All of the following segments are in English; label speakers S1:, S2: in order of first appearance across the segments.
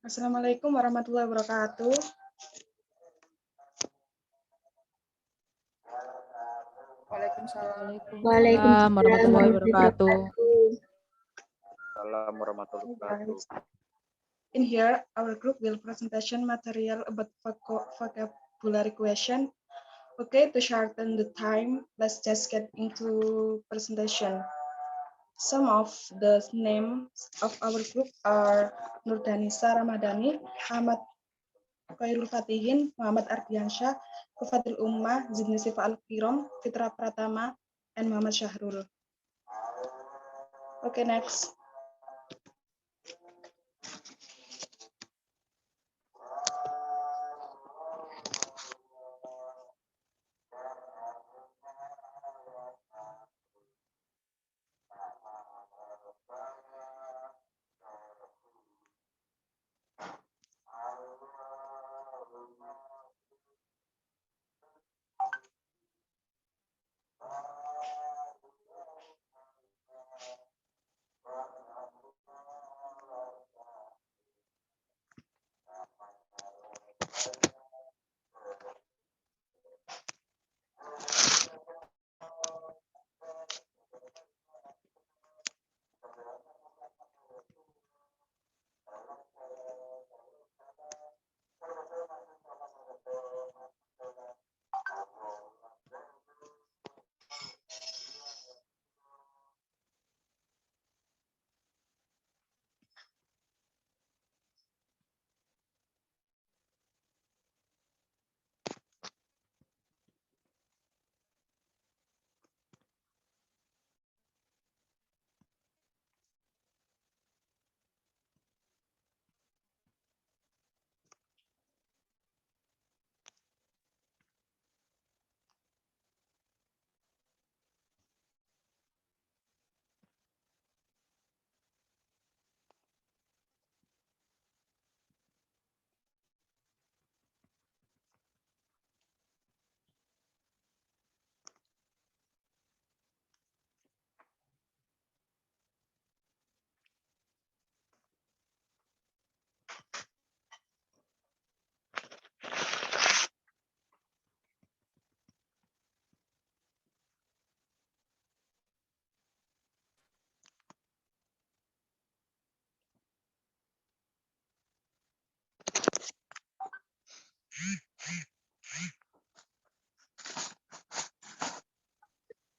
S1: Assalamualaikum warahmatullahi wabarakatuh.
S2: Waalaikumsalam warahmatullahi wabarakatuh.
S3: Assalamualaikum warahmatullahi wabarakatuh.
S1: In here, our group will presentation material about vocabulary question. Okay, to shorten the time, let's just get into presentation. Some of the names of our group are Nurdanisa Ramadhani, Ahmad Khairul Fatihin, Muhammad Ardiansyah, Kufatul Ummah, Zidni Sifa Al-Kiram, Fitra Pratama, and Muhammad Syahrul. Okay, next.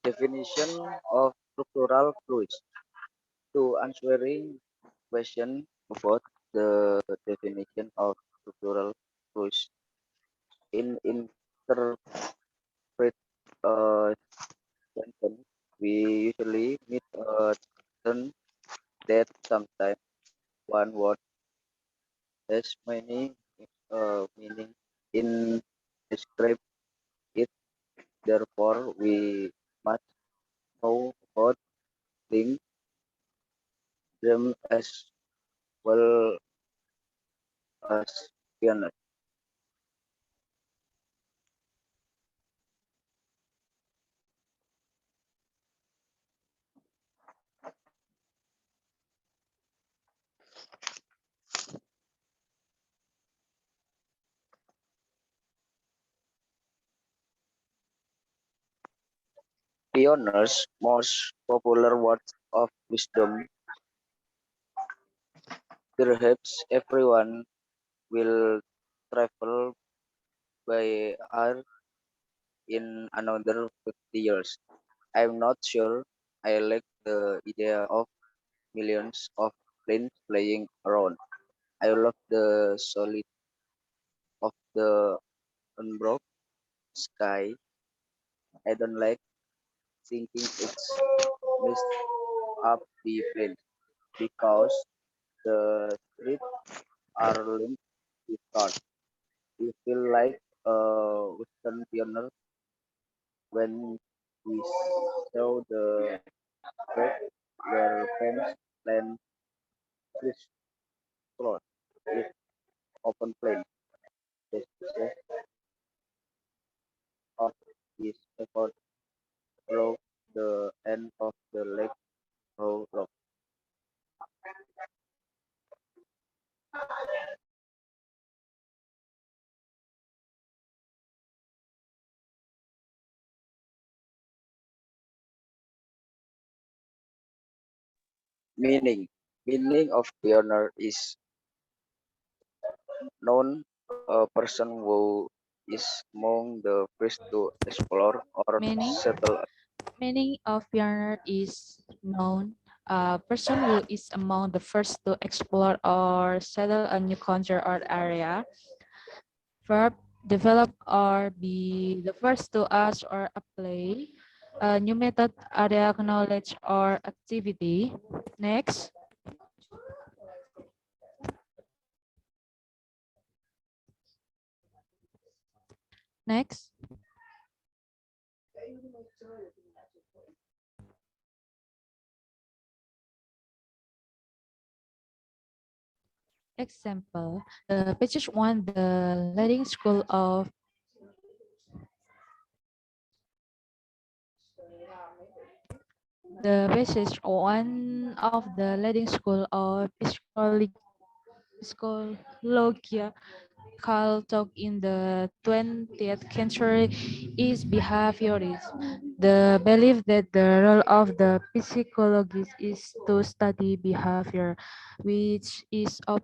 S3: Definition of structural fluids. To answering question about the definition of structural fluids in interpret a sentence, we usually meet a term that sometimes one word has many meaning in describe it. Therefore, we must know about things them as well as pianist. Pioneers' most popular words of wisdom. Perhaps everyone will travel by air in another 50 years. I'm not sure I like the idea of millions of planes flying around. I love the solid of the unbroken sky. I don't like thinking it's messed up the plane because the streets are linked with cars. We feel like a Western pioneer when we saw the track where fans land crisscross with open planes. The success of this effort drove the end of the lake so rock. Meaning of pioneer is known a person who is among the first to explore or
S2: Meaning,
S3: settle.
S2: meaning of pioneer is known. A person who is among the first to explore or settle a new country or area. Verb, develop or be the first to ask or apply a new method, area, knowledge, or activity. Next. Next. Example, the pages one, the leading school of the passage one of the leading school of psychology talk in the 20th century is behaviorism. The belief that the role of the psychologist is to study behavior, which is of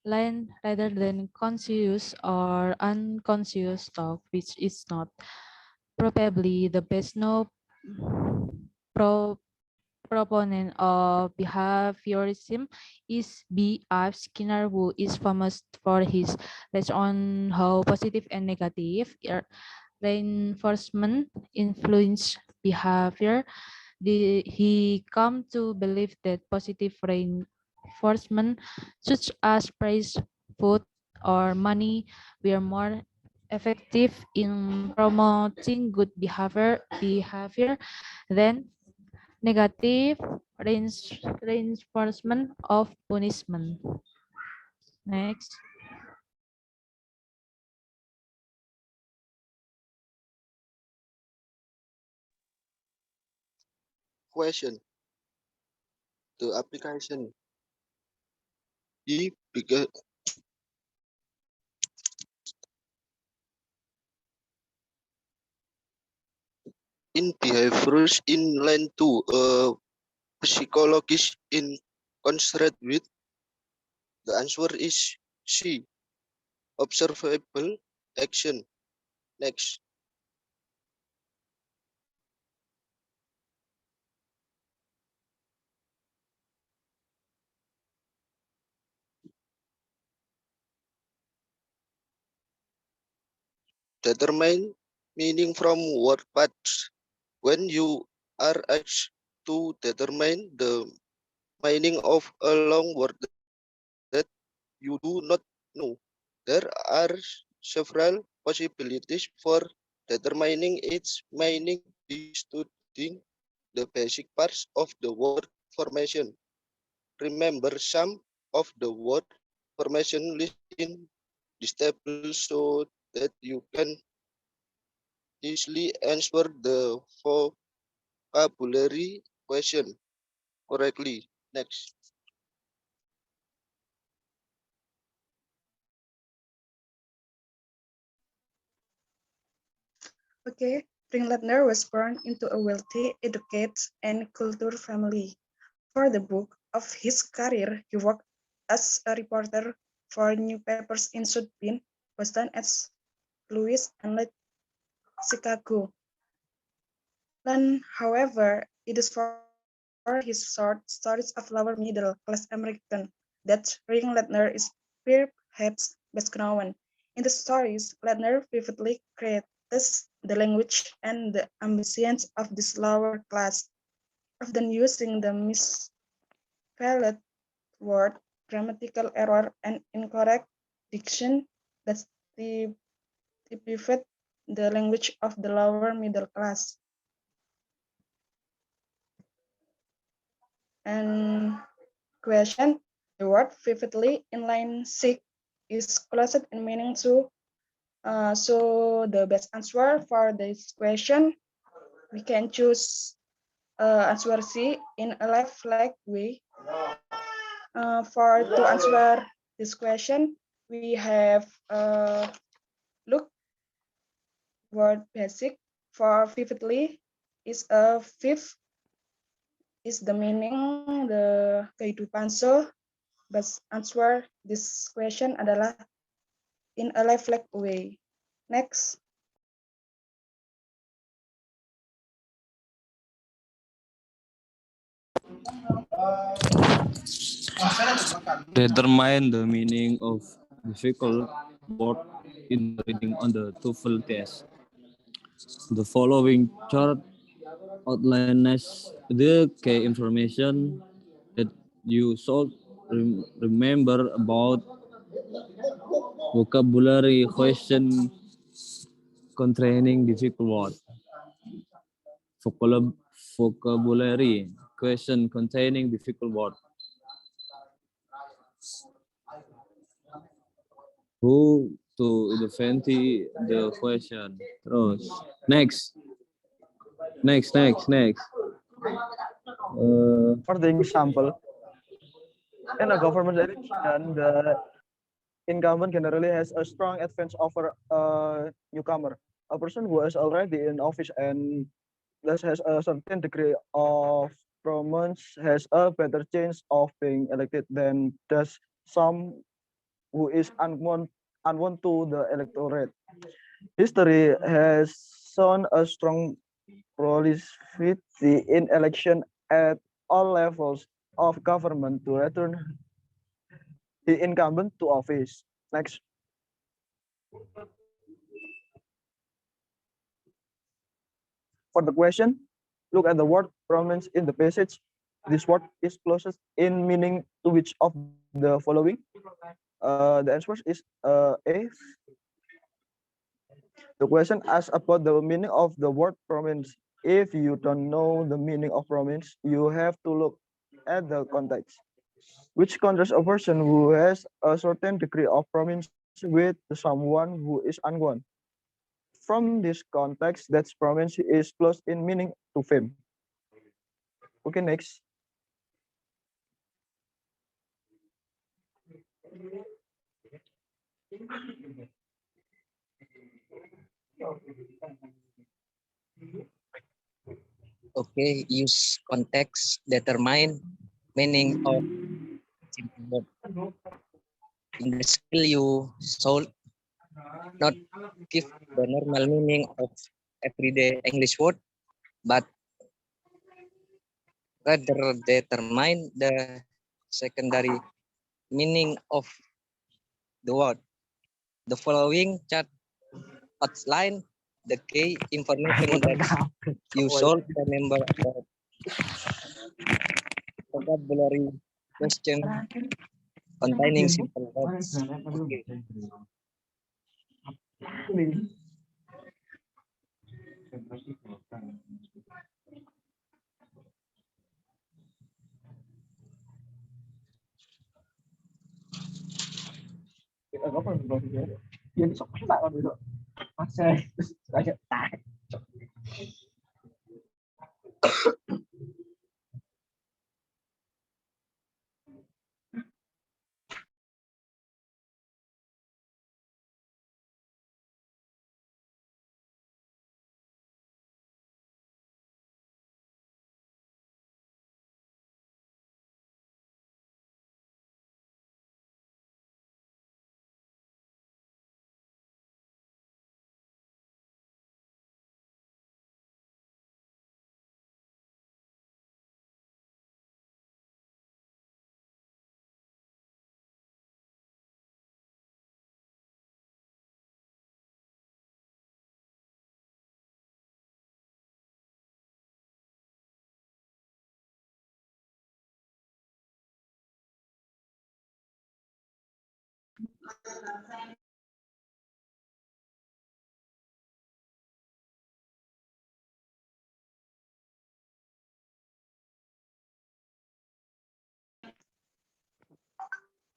S2: line rather than conscious or unconscious talk, which is not. Probably the best no pro proponent of behaviorism is B.F. Skinner, who is famous for his research on how positive and negative reinforcement influence behavior. He come to believe that positive reinforcement, such as praise, food, or money, were more effective in promoting good behavior than negative reinforcement of punishment. Next.
S4: Question: the application E because in behaviors in line 2, psychologist in concert with the answer is C. Observable action. Next. Determine meaning from word paths. When you are asked to determine the meaning of a long word that you do not know, there are several possibilities for determining its meaning by studying the basic parts of the word formation. Remember some of the word formation list in this table so that you can easily answer the vocabulary question correctly. Next.
S1: Okay, Ringletner was born into a wealthy, educated, and cultured family. For the bulk of his career, he worked as a reporter for newspapers in South Bend, Boston, as Louis, and Chicago. Then, however, it is for his short stories of lower middle-class American that Ringletner is perhaps best known. In the stories, Ledner vividly creates the language and the ambitions of this lower class, often using the misspelled word, grammatical error, and incorrect diction that typify the language of the lower middle class. And question, the word vividly in line 6 is closed in meaning to. So the best answer for this question, we can choose answer C in a left-like way. For to answer this question, we have look word basic. For vividly is a fifth is the meaning the kehidupan. So, but answer this question adalah in a lifelike way. Next.
S5: Determine the meaning of difficult word in the reading on the TOEFL test. The following chart outlines the key information that you should remember about vocabulary question containing difficult words. Vocabulary question containing difficult words. Who to invent the question. Terus, next.
S6: For the example, in a government election, the incumbent generally has a strong advantage over a newcomer, a person who is already in office and thus has a certain degree of prominence has a better chance of being elected than does some who is unknown to the electorate. History has shown a strong prolificity in election at all levels of government to return the incumbent to office. Next. For the question, look at the word prominence in the passage. This word is closest in meaning to which of the following? The answer is A. The question asks about the meaning of the word prominence. If you don't know the meaning of prominence, you have to look at the context, which contrasts a person who has a certain degree of prominence with someone who is unknown. From this context, that prominence is close in meaning to fame. Okay, next.
S7: Okay, use context, determine meaning of simple word. In the skill you should not give the normal meaning of everyday English word, but rather determine the secondary meaning of the word. The following chart outline the key information that you should remember about vocabulary question containing simple words. Okay.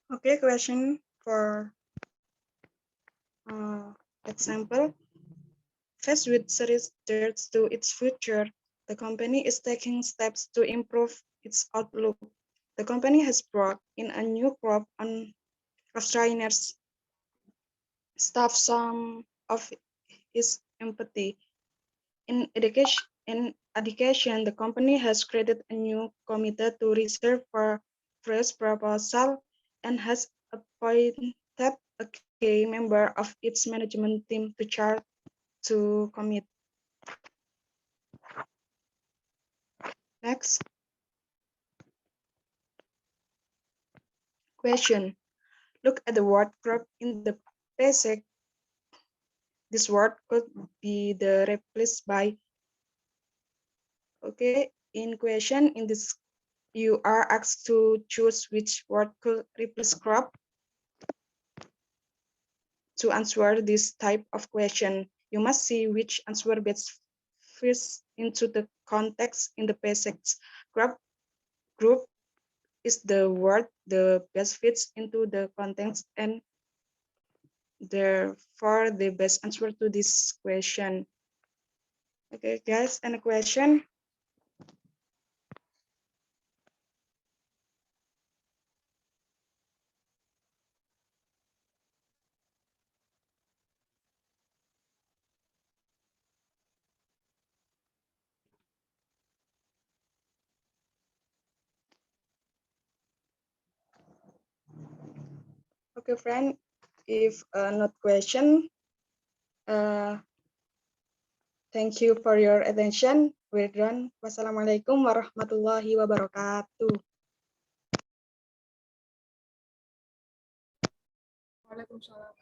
S1: Okay, question for example. Faced with serious threats to its future, the company is taking steps to improve its outlook. The company has brought in a new crop of trainers. Staff, some of its empathy. In education, the company has created a new committee to reserve for fresh proposal and has appointed a key member of its management team to chart to commit. Next. Question. Look at the word crop in the passage. This word could be replaced by. Okay, in question, in this, you are asked to choose which word could replace crop. To answer this type of question, you must see which answer best fits into the context in the passage. Group is the word the best fits into the context and therefore the best answer to this question. Okay, guys, any question? Okay, friend, if not question, thank you for your attention. We're done. Wassalamualaikum warahmatullahi wabarakatuh. Waalaikumsalam.